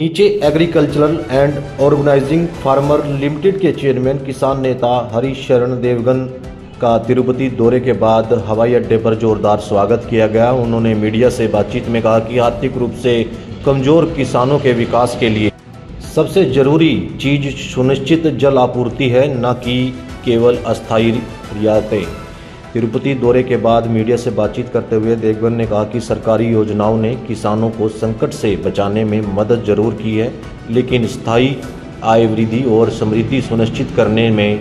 नीचे agricultural and organizing farmer limited के chairman किसान नेता हरिशरण देवगन का तिरुपति दौरे के बाद हवाई अड्डे पर जोरदार स्वागत किया गया। उन्होंने मीडिया से बातचीत में कहा कि आर्थिक रूप से कमजोर किसानों के विकास के लिए सबसे जरूरी चीज सुनिश्चित जल आपूर्ति है, न कि केवल अस्थायी रियायतें। तिरुपति दौरे के बाद मीडिया से बातचीत करते हुए देवगन ने कहा कि सरकारी योजनाओं ने किसानों को संकट से बचाने में मदद जरूर की है, लेकिन स्थायी आय वृद्धि और समृद्धि सुनिश्चित करने में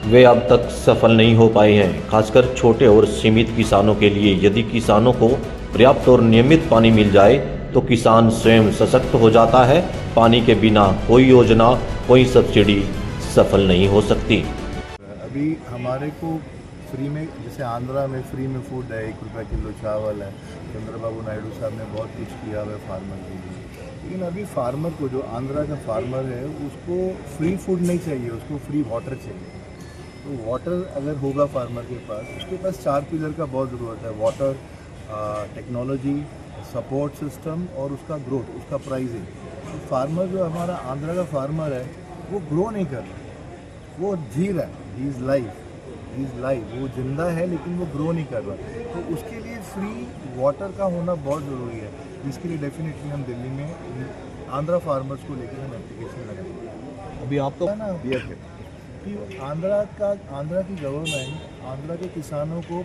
वे अब तक सफल नहीं हो पाए हैं, खासकर छोटे और सीमित किसानों के लिए। यदि किसानों को पर्याप्त और नियमित पानी मिल जाए तो किसान स्वयं सशक्त हो जाता है। पानी के बिना कोई योजना, कोई सब्सिडी सफल नहीं हो सकती। अभी हमारे को फ्री में, जैसे आंध्रा में फ्री में फूड है, 1 रुपया किलो चावल है। चंद्रबाबू नायडू साहब ने बहुत कुछ किया हुआ है फार्मर के लिए, लेकिन अभी फार्मर को, जो आंध्रा का फार्मर है, उसको फ्री फूड नहीं चाहिए, उसको फ्री वाटर चाहिए। तो वाटर अगर होगा फार्मर के पास, उसके पास 4 पिलर का बहुत ज़रूरत है: वाटर, टेक्नोलॉजी, सपोर्ट सिस्टम और उसका ग्रोथ, उसका प्राइसिंग। तो फार्मर, जो हमारा आंध्रा का फार्मर है, वो ग्रो नहीं कर रहा, वो जी रहा है, ही इज़ लाइफ, वो जिंदा है लेकिन वो ग्रो नहीं कर रहा। तो उसके लिए फ्री वाटर का होना बहुत ज़रूरी है, जिसके लिए डेफिनेटली हम दिल्ली में आंध्रा फार्मर्स को लेकर हम एप्लीकेशन लगाएंगे। अभी आप तो ना दिया कि आंध्रा की गवर्नमेंट आंध्रा के किसानों को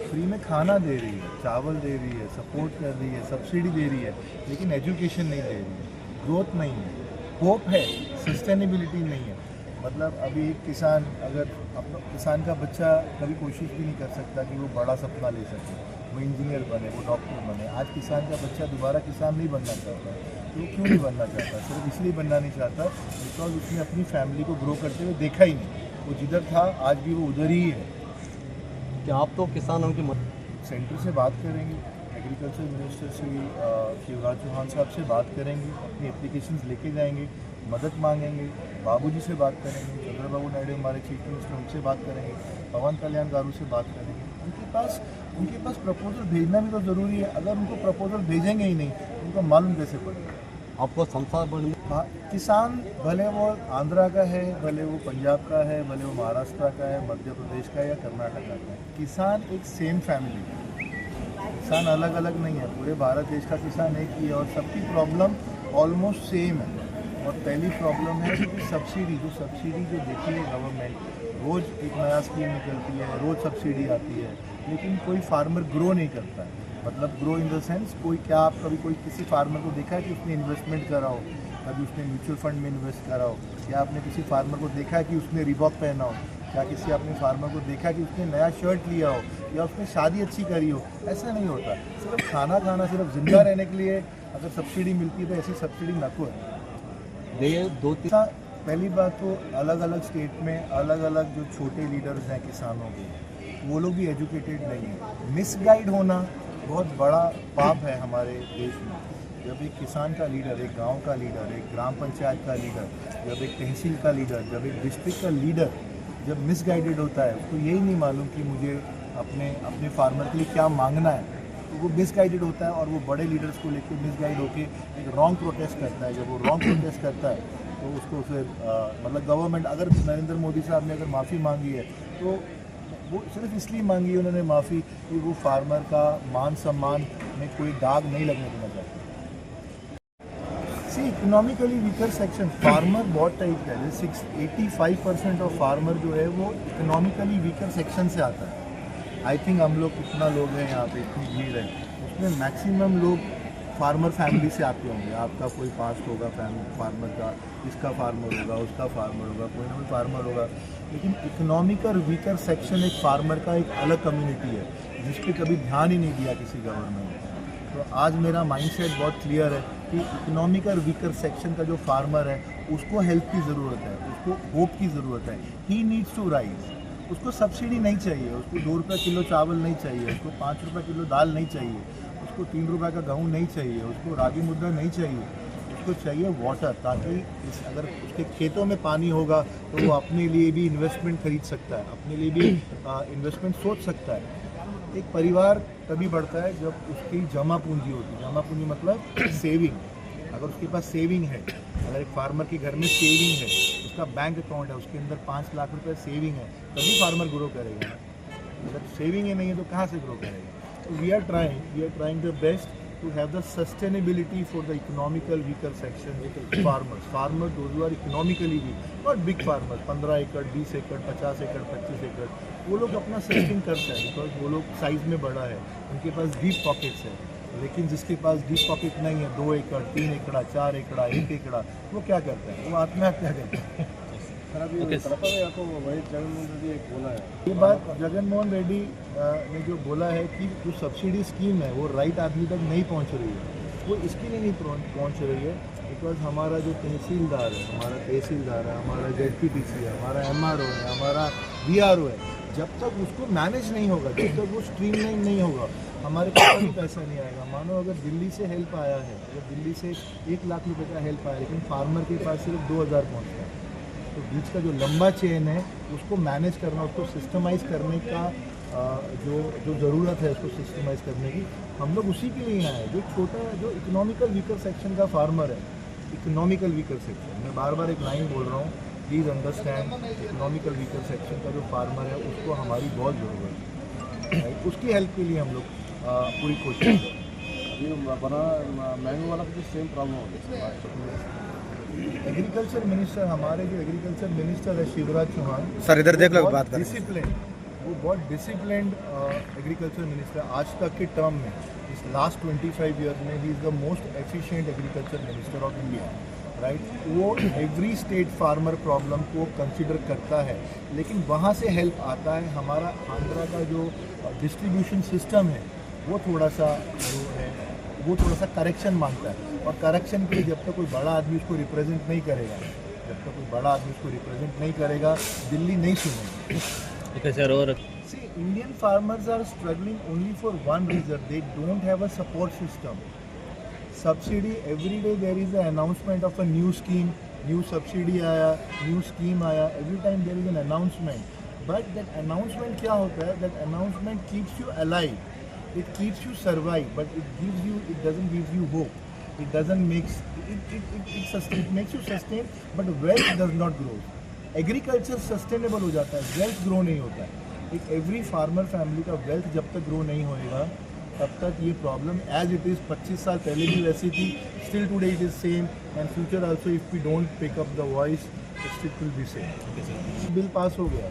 फ्री में खाना दे रही है, चावल दे रही है, सपोर्ट कर रही है, सब्सिडी दे रही है, लेकिन एजुकेशन नहीं दे रही है, ग्रोथ नहीं है, होप है, सस्टेनेबिलिटी नहीं है। मतलब अभी एक किसान, अगर अपना किसान का बच्चा कभी कोशिश भी नहीं कर सकता कि वो बड़ा सपना ले सके, वो इंजीनियर बने, वो डॉक्टर बने। आज किसान का बच्चा दोबारा किसान नहीं बनना चाहता। तो वो क्यों नहीं बनना चाहता? सिर्फ इसलिए बनना नहीं चाहता बिकॉज उसने अपनी फैमिली को ग्रो करते हुए देखा ही नहीं। वो जिधर था आज भी वो उधर ही है। क्या आप तो किसानों की सेंटर से बात करेंगे, एग्रीकल्चर मिनिस्टर श्री शिवराज चौहान साहब से बात करेंगे, अपनी एप्लीकेशंस लेके जाएंगे, मदद मांगेंगे, बाबूजी से बात करेंगे, चंद्रबाबू नायडू हमारे चीफ मिनिस्टर, उनसे बात करेंगे, पवन कल्याण गारू से बात करेंगे। उनके पास प्रपोजल भेजना भी तो ज़रूरी है। अगर उनको प्रपोजल भेजेंगे ही नहीं तो उनको मालूम कैसे पड़ेगा? आपको संसार किसान, भले वो आंध्रा का है, भले वो पंजाब का है, भले वो महाराष्ट्र का है, मध्य प्रदेश का है या कर्नाटक का है, किसान एक सेम फैमिली है। किसान अलग अलग नहीं है, पूरे भारत देश का किसान एक ही है और सबकी प्रॉब्लम ऑलमोस्ट सेम है। और पहली प्रॉब्लम है कि सब्सिडी जो देती है गवर्नमेंट, रोज़ एक नया स्कीम निकलती है, रोज़ सब्सिडी आती है, लेकिन कोई फार्मर ग्रो नहीं करता है। मतलब ग्रो इन द सेंस, आप कभी कोई किसी फार्मर को देखा है कि उसने इन्वेस्टमेंट करा हो, कभी उसने म्यूचुअल फंड में इन्वेस्ट करा हो? क्या आपने किसी फार्मर को देखा है कि उसने रिबॉक पहना हो? क्या किसी आपने फार्मर को देखा है कि उसने नया शर्ट लिया हो या उसने शादी अच्छी करी हो? ऐसा नहीं होता। सिर्फ खाना, सिर्फ जिंदा रहने के लिए अगर सब्सिडी मिलती है तो ऐसी सब्सिडी नको है। पहली बात तो अलग अलग स्टेट में अलग अलग जो छोटे लीडर्स हैं किसानों के, वो लोग भी एजुकेटेड नहीं है। मिसगाइड होना बहुत बड़ा पाप है हमारे देश में। जब एक किसान का लीडर, एक गांव का लीडर, एक ग्राम पंचायत का लीडर, जब एक तहसील का लीडर, जब एक डिस्ट्रिक्ट का लीडर जब मिसगाइडेड होता है, उसको यही नहीं मालूम कि मुझे अपने फार्मर के लिए क्या मांगना है, तो वो मिसगाइडेड होता है और वो बड़े लीडर्स को लेकर मिसगाइड होकर एक रॉन्ग प्रोटेस्ट करता है। जब वो रॉन्ग प्रोटेस्ट करता है तो उसको फिर मतलब गवर्नमेंट, अगर नरेंद्र मोदी साहब ने अगर माफ़ी मांगी है तो वो सिर्फ इसलिए मांगी है उन्होंने माफ़ी कि वो फार्मर का मान सम्मान में कोई दाग नहीं लगने देना चाहते। सी, इकोनॉमिकली वीकर सेक्शन फार्मर बहुत टाइप का है। 85% ऑफ फार्मर जो है वो इकोनॉमिकली वीकर सेक्शन से आता है। आई थिंक हम लोग कितना लोग हैं यहाँ पे, इतनी भीड़ है, उसमें मैक्सिमम लोग फार्मर फैमिली से आते होंगे। आपका कोई पास्ट होगा फार्मर का, इसका फार्मर होगा, उसका फार्मर होगा, कोई ना कोई फार्मर होगा। लेकिन इकोनॉमिकल वीकर सेक्शन एक फार्मर का एक अलग कम्युनिटी है, जिस पे कभी ध्यान ही नहीं दिया किसी गवर्नमेंट ने। तो आज मेरा माइंडसेट बहुत क्लियर है कि इकोनॉमिकल वीकर सेक्शन का जो फार्मर है उसको हेल्प की ज़रूरत है, उसको होप की ज़रूरत है। He needs to rise. उसको सब्सिडी नहीं चाहिए, उसको 2 रुपये किलो चावल नहीं चाहिए, उसको 5 रुपये किलो दाल नहीं चाहिए, उसको 3 रुपये का गेहूँ नहीं चाहिए, उसको रागी मुद्दा नहीं चाहिए। उसको चाहिए वाटर, ताकि अगर उसके खेतों में पानी होगा तो वो अपने लिए भी इन्वेस्टमेंट खरीद सकता है, अपने लिए भी इन्वेस्टमेंट सोच सकता है। एक परिवार तभी बढ़ता है जब उसकी जमा पूंजी होती है। जमा पूंजी मतलब सेविंग। अगर उसके पास सेविंग है, अगर एक फार्मर के घर में सेविंग है, उसका बैंक अकाउंट है, उसके अंदर 5 लाख रुपए सेविंग है, तभी फार्मर ग्रो करेगा। अगर सेविंग ही नहीं है तो कहाँ से ग्रो करेगा? तो we are trying the best to have the sustainability for the economical weaker section farmers those who are economically weak, not big farmers 15 एकड़ 20 एकड़ 50 एकड़ 25 एकड़, वो लोग अपना सस्टेन करते हैं बिकॉज वो लोग साइज में बड़ा है, उनके पास डीप पॉकेट्स है। लेकिन जिसके पास डीप पॉकेट नहीं है, 2 एकड़ 3 एकड़ 4 एकड़ 1 एकड़, वो क्या करता है? वो आत्महत्या करता है। ये बात जगन मोहन रेड्डी ने जो बोला है कि जो सब्सिडी स्कीम है वो राइट आदमी तक नहीं पहुंच रही है, वो इसके लिए नहीं पहुंच रही है बिकॉज हमारा जो तहसीलदार है, हमारा ZPTC है, हमारा MRO है, हमारा VRO है, जब तक उसको मैनेज नहीं होगा, जब तक वो स्ट्रीमलाइन नहीं होगा, हमारे पास भी पैसा नहीं आएगा। मानो अगर दिल्ली से हेल्प आया है, अगर दिल्ली से 1 लाख रुपए का हेल्प आया, लेकिन फार्मर के पास सिर्फ 2000 पहुँचता है, तो बीच का जो लंबा चेन है उसको मैनेज करना, उसको सिस्टमाइज़ करने का जो ज़रूरत है, उसको सिस्टमाइज़ करने की, हम लोग उसी के लिए आए। जो छोटा, जो इकोनॉमिकल वीकर सेक्शन का फार्मर है, इकोनॉमिकल वीकर सेक्शन, मैं बार बार एक लाइन बोल रहा हूँ, please understand, economical weaker section का जो फार्मर है उसको हमारी बहुत ज़रूरत है, उसकी हेल्प के लिए हम लोग पूरी कोशिश करें। मैंगो वाला कुछ सेम प्रॉब्लम हो गया। एग्रीकल्चर मिनिस्टर, हमारे जो एग्रीकल्चर मिनिस्टर है शिवराज चौहान सर, इधर देख लो, बात करें। वो बहुत डिसिप्लिन्ड एग्रीकल्चर मिनिस्टर, आज तक के टर्म में, इस लास्ट 25 ईयर्स में he is the most efficient agriculture minister of India, right. वो एवरी स्टेट फार्मर प्रॉब्लम को कंसिडर करता है, लेकिन वहाँ से हेल्प आता है। हमारा आंध्रा का जो डिस्ट्रीब्यूशन सिस्टम है वो थोड़ा सा जो है वो थोड़ा सा करेक्शन मांगता है, और करेक्शन के लिए जब तक कोई बड़ा आदमी उसको रिप्रेजेंट नहीं करेगा, दिल्ली नहीं सुनेगी। ठीक है सर। और See, Indian farmers are struggling only for one reason: they don't have a support system. Subsidy, every day there is an announcement of a new scheme, new subsidy आया, new scheme आया, every time there is an announcement. But that announcement क्या होता है? That announcement keeps you alive. It keeps you survive, but it doesn't give you hope. It doesn't makes it makes you sustain, but wealth does not grow. Agriculture sustainable हो जाता है, wealth grow नहीं होता है। एक every farmer family का wealth जब तक grow नहीं होएगा, तब तक ये प्रॉब्लम as it is 25 साल पहले भी वैसी थी, still today it is same, and future also if we don't pick up the voice, it still will be same. Bill pass हो गया,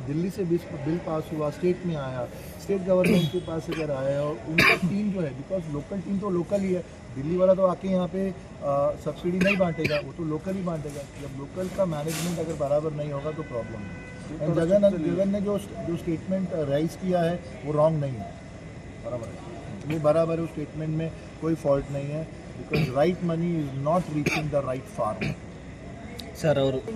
दिल्ली से बिल पास हुआ, स्टेट में आया, स्टेट गवर्नमेंट के पास अगर आया, और उनका टीम जो है, बिकॉज लोकल टीम तो लोकल ही है, दिल्ली वाला तो आके यहाँ पे सब्सिडी नहीं बांटेगा, वो तो लोकल ही बांटेगा। जब लोकल का मैनेजमेंट अगर बराबर नहीं होगा तो प्रॉब्लम है। एंड जगन ने जो स्टेटमेंट राइज किया है वो रॉन्ग नहीं है, बराबर है, वो बराबर है, उस स्टेटमेंट में कोई फॉल्ट नहीं है, because right money is not reaching the right farmer. Sir,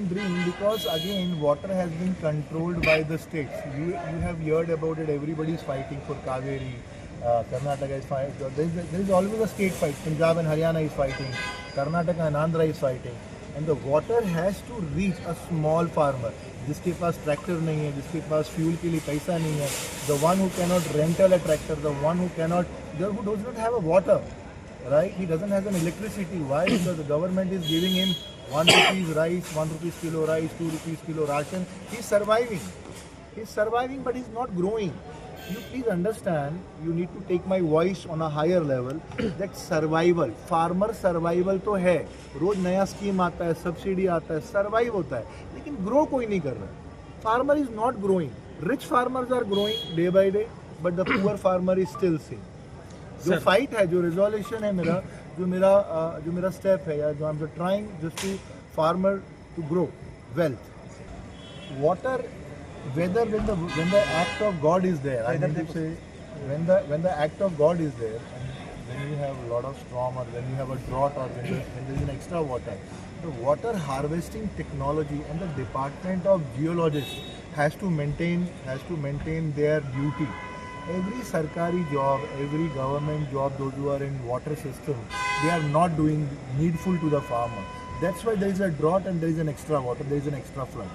dream, because again water has been controlled by the states. You have heard about it. Everybody is fighting for Kaveri. Karnataka is fighting. There is always a state fight. Punjab and Haryana is fighting. Karnataka and Andhra is fighting. And the water has to reach a small farmer. जिसके पास tractor नहीं है, जिसके पास fuel के लिए पैसा नहीं है, the one who cannot rental a tractor, the one who does not have a water, right? He doesn't have an electricity. Why? Because the government is giving him 1 rupees rice, 1 rupees kilo rice, 2 rupees kilo ration. He's surviving. But he's not growing. You please understand, you need to take my voice on a higher level, that survival, farmer survival तो है, रोज नया scheme आता है, subsidy आता है, survive होता है, लेकिन ग्रो कोई नहीं कर रहा है। Farmer is not growing. Rich farmers are growing day by day, but the poor farmer is still same. जो फाइट है, जो रिजोल्यूशन है मेरा, जो मेरा स्टेप है, या जो I am trying just to farmer to grow wealth, water, whether when the act of God is there, I need to say, when the act of God is there, and when you have a lot of storm, or when you have a drought, or when there is an extra water, the water harvesting technology and the department of geologists has to maintain their duty. Every sarkari job, every government job, those who are in water system, they are not doing needful to the farmer. That's why there is a drought and there is an extra water, there is an extra flood.